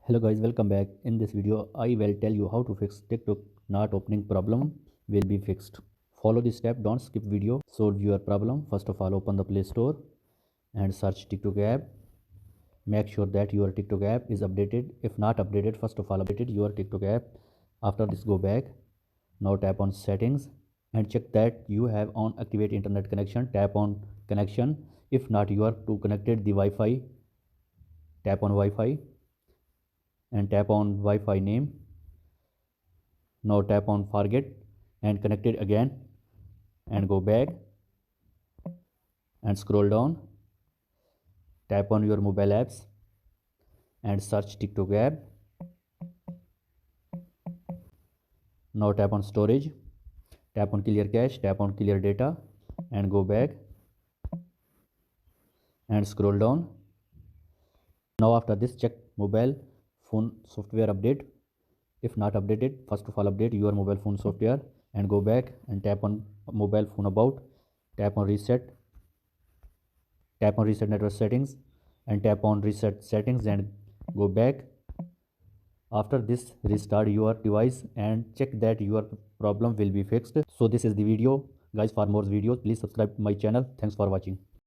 Hello guys, welcome back. In this video, I will tell you how to fix TikTok not opening problem will be fixed. Follow this step, don't skip video. Solve your problem. First of all, open the Play Store and search TikTok app. Make sure that your TikTok app is updated. If not updated, first of all, update your TikTok app. After this, go back. Now tap on settings and check that you have on activate internet connection. Tap on connection. If not, you are to connected the Wi-Fi. Tap on Wi-Fi and tap on Wi-Fi name. Now tap on forget and connect it again and go back and scroll down. Tap on your mobile apps and search TikTok app. Now tap on storage. Tap on clear cache. Tap on clear data and go back and scroll down. Now after this, check mobile phone software update. If not updated, first of all update your mobile phone software and go back and tap on mobile phone about. Tap on reset. Tap on reset network settings and tap on reset settings and go back. After this, restart your device and check that your problem will be fixed. So this is the video guys. For more videos, please subscribe to my channel. Thanks for watching.